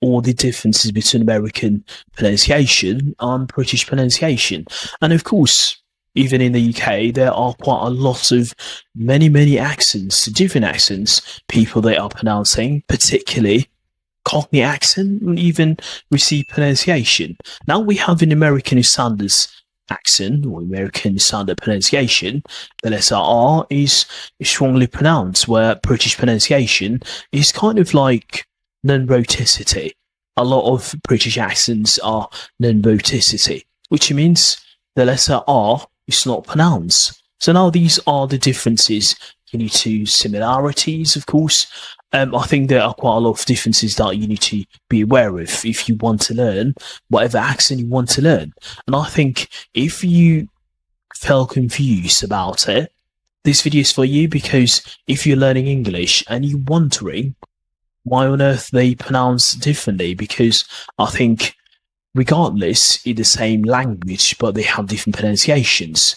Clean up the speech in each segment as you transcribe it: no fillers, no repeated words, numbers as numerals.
all the differences between American pronunciation and British pronunciation. And of course, even in the UK, there are quite a lot of many accents, different accents, people they are pronouncing, particularly Cockney accent, and even receive pronunciation. Now we have an American standard accent or American standard pronunciation. The letter R is strongly pronounced, where British pronunciation is kind of like non-rhoticity. A lot of British accents are non-rhoticity, which means the letter R is not pronounced. So now these are the differences. You need to similarities, of course. I think there are quite a lot of differences that you need to be aware of if you want to learn whatever accent you want to learn. And I think if you felt confused about it, this video is for you, because if you're learning English and you're wondering why on earth they pronounce differently, because I think regardless, it's the same language, but they have different pronunciations.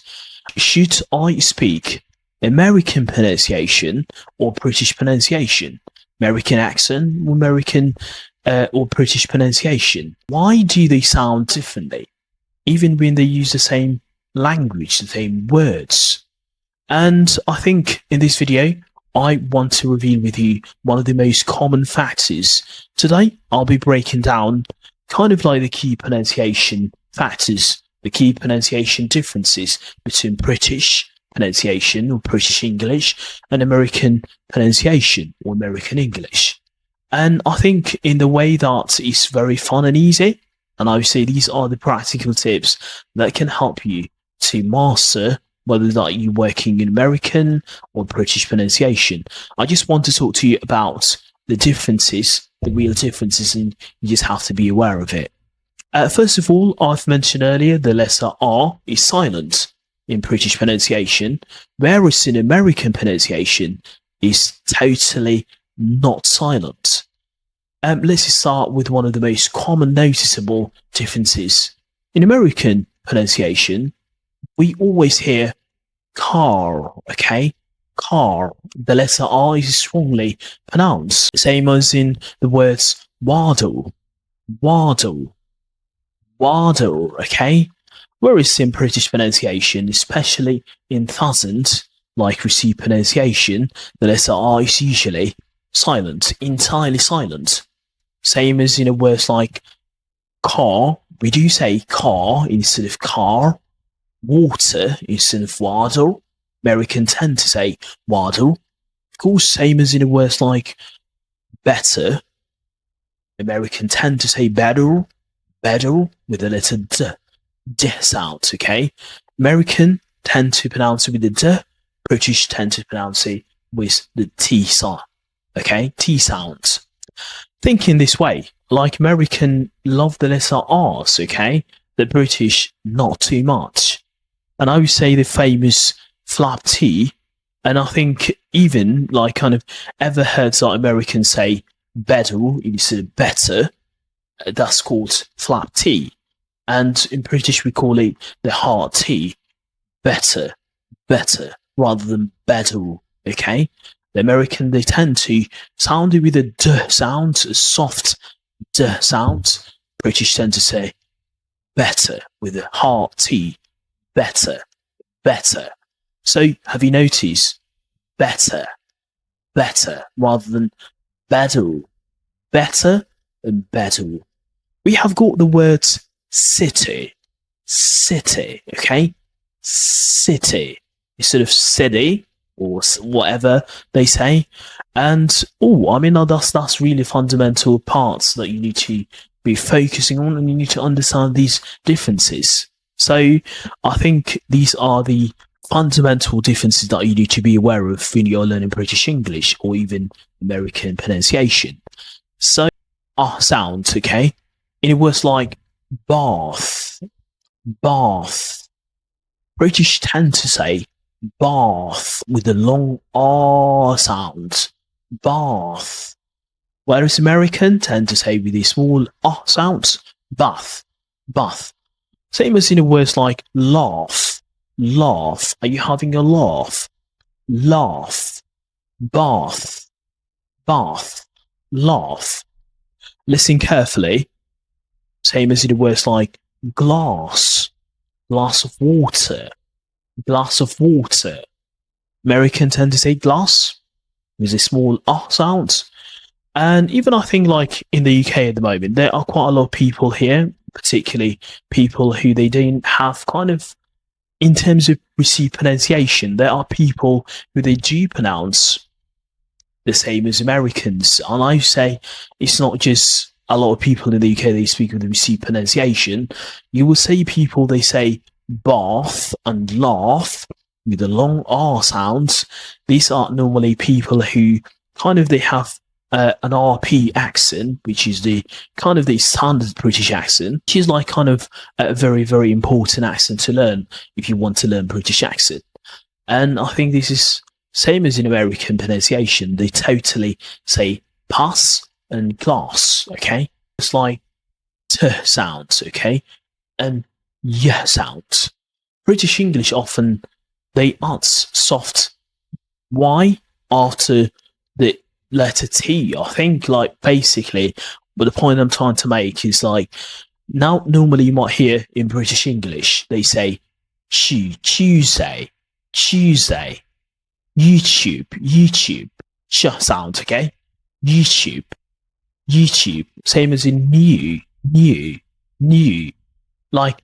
Should I speak American pronunciation or British pronunciation? American accent or American or British pronunciation? Why do they sound differently, even when they use the same language, the same words? And I think in this video, I want to reveal with you one of the most common factors. Today, I'll be breaking down kind of like the key pronunciation factors, the key pronunciation differences between British pronunciation or British English and American pronunciation or American English. And I think in the way that it's very fun and easy, and I would say these are the practical tips that can help you to master whether that you're working in American or British pronunciation. I just want to talk to you about the differences, the real differences, and you just have to be aware of it. First of all, I've mentioned earlier the letter R is silent in British pronunciation, whereas in American pronunciation is totally not silent. Let's start with one of the most common noticeable differences. In American pronunciation, we always hear car, okay? Car. The letter R is strongly pronounced. Same as in the words waddle, waddle, waddle, okay? Whereas in British pronunciation, especially in thousand, like receive pronunciation, the letter R is usually silent, entirely silent. Same as in a word like car, we do say car instead of car, water instead of waddle. Americans tend to say waddle. Of course, same as in a word like better. Americans tend to say better, better with the letter D sound, okay? American tend to pronounce it with the D, British tend to pronounce it with the T sound, okay? T sound. Think in this way, like American love the letter R's, okay? The British not too much. And I would say the famous flap T, and I think even like kind of ever heard that Americans say better instead of better, that's called flap T. And in British, we call it the hard T, better, better, rather than better, okay? The American, they tend to sound it with a D sound, a soft D sound. British tend to say better with a hard T, better, better. So have you noticed better, better, rather than better, better and better? We have got the words city, city, okay? City instead of city or whatever they say. And I mean, that's really fundamental parts that you need to be focusing on, and you need to understand these differences. So I think these are the fundamental differences that you need to be aware of when you're learning British English or even American pronunciation. So sounds, okay? In words like bath, bath. British tend to say bath with a long R sound, bath. Whereas American tend to say with a small R sound, bath, bath. Same as in a words like laugh, laugh. Are you having a laugh? Laugh, bath, bath, laugh. Listen carefully. Same as in the words like glass, glass of water, glass of water. Americans tend to say glass with a small R sound. And even I think like in the UK at the moment, there are quite a lot of people here, particularly people who they don't have kind of, in terms of received pronunciation, there are people who they do pronounce the same as Americans. And I say it's not just a lot of people in the UK, they speak with the received pronunciation. You will see people, they say bath and laugh with the long R sounds. These are normally people who kind of, they have an RP accent, which is the kind of the standard British accent, which is like kind of a very, very important accent to learn if you want to learn British accent. And I think this is same as in American pronunciation. They totally say pass and glass, okay? It's like t sounds, okay? And yeah sounds. British English often, they add soft Y after the letter T. I think like basically, but the point I'm trying to make is like, now normally you might hear in British English, they say Tuesday, Tuesday, YouTube, YouTube, sh sound, okay? YouTube, YouTube, same as in new, new, new, like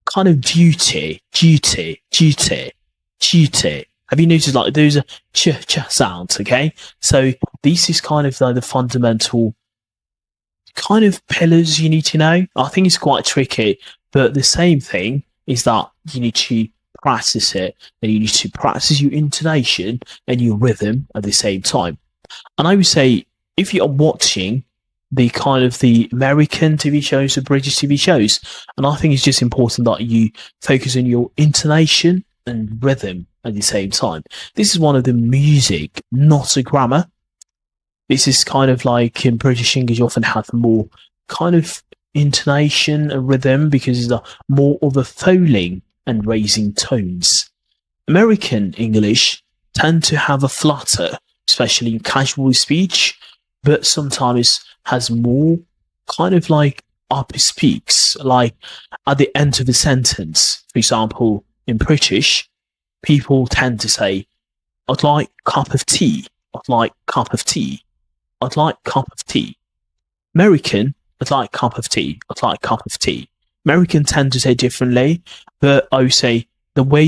kind of duty, duty, duty, duty. Have you noticed like those are ch sounds, okay? So this is kind of like the fundamental kind of pillars you need to know. I think it's quite tricky, but the same thing is that you need to practice it, and you need to practice your intonation and your rhythm at the same time. And I would say if you are watching the kind of the American TV shows, the British TV shows, and I think it's just important that you focus on your intonation and rhythm at the same time. This is one of the music, not a grammar. This is kind of like in British English, you often have more kind of intonation and rhythm because it's more of a falling and raising tones. American English tend to have a flutter, especially in casual speech, but sometimes has more kind of like upper speaks, like at the end of a sentence. For example, in British, people tend to say, I'd like cup of tea, I'd like cup of tea, I'd like cup of tea. American, I'd like cup of tea, I'd like cup of tea. American tend to say differently, but I would say the way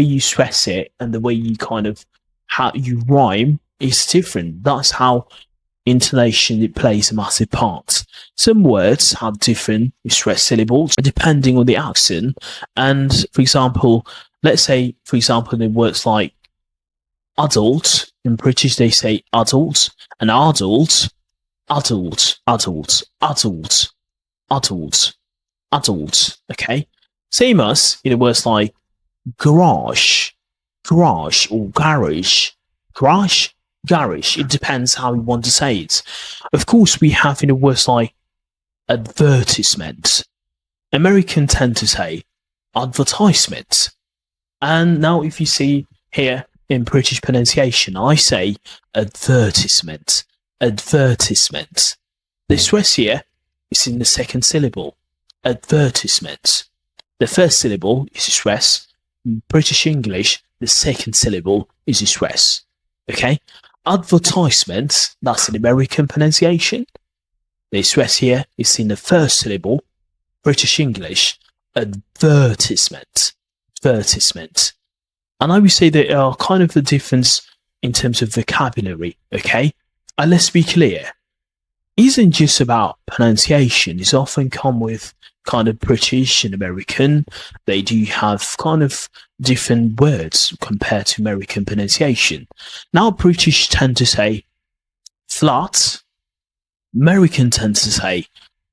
you stress it and the way you kind of how you rhyme is different. That's how intonation, it plays a massive part. Some words have different stressed syllables depending on the accent. And for example, let's say, for example, in words like adult, in British they say adult, and adult, adult, adult, adult, adult, adult, okay? Same as in words like garage, garage, or garage, garage, garage. It depends how you want to say it. Of course, we have in words like advertisement. Americans tend to say advertisement. And now if you see here in British pronunciation, I say advertisement, advertisement. The stress here is in the second syllable, advertisement. The first syllable is a stress. In British English, the second syllable is a stress. Okay? Advertisement, that's an American pronunciation. The stress here is in the first syllable. British English, advertisement, advertisement. And I would say there are kind of the difference in terms of vocabulary, okay? And let's be clear, it isn't just about pronunciation. It's often come with kind of British and American. They do have kind of different words compared to American pronunciation. Now, British tend to say flat. American tend to say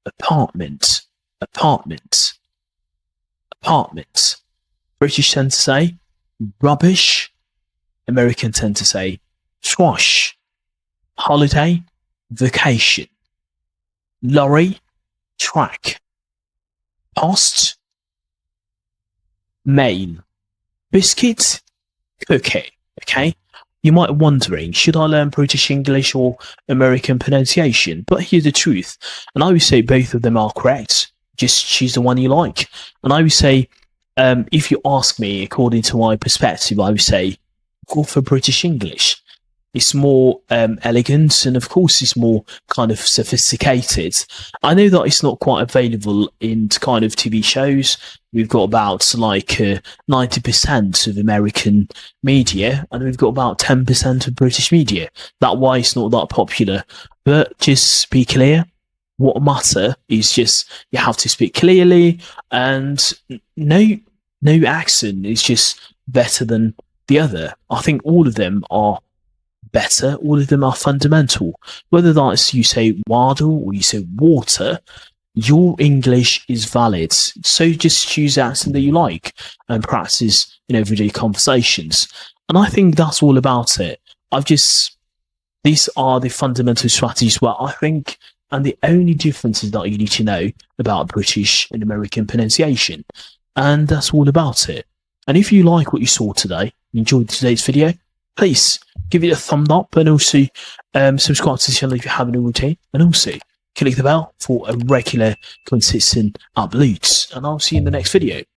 apartment, apartment, apartment. British tend to say rubbish. American tend to say swash, holiday, vacation, lorry, track, post, mail, biscuit, cookie. Okay, you might be wondering, should I learn British English or American pronunciation? But here's the truth, and I would say both of them are correct. Just choose the one you like. And I would say, if you ask me, according to my perspective, I would say go for British English. It's more elegant, and of course, it's more kind of sophisticated. I know that it's not quite available in kind of TV shows. We've got about like 90% of American media, and we've got about 10% of British media. That's why it's not that popular. But just be clear. What matter is just you have to speak clearly, and no accent is just better than the other. I think all of them are better. All of them are fundamental. Whether that's you say waddle or you say water, your English is valid. So just choose the accent that you like and practice in everyday conversations. And I think that's all about it. These are the fundamental strategies where I think, and the only differences that you need to know about British and American pronunciation. And that's all about it. And if you like what you saw today, enjoyed today's video, please give it a thumb up, and also subscribe to the channel if you haven't already, and also click the bell for a regular, consistent uploads. And I'll see you in the next video.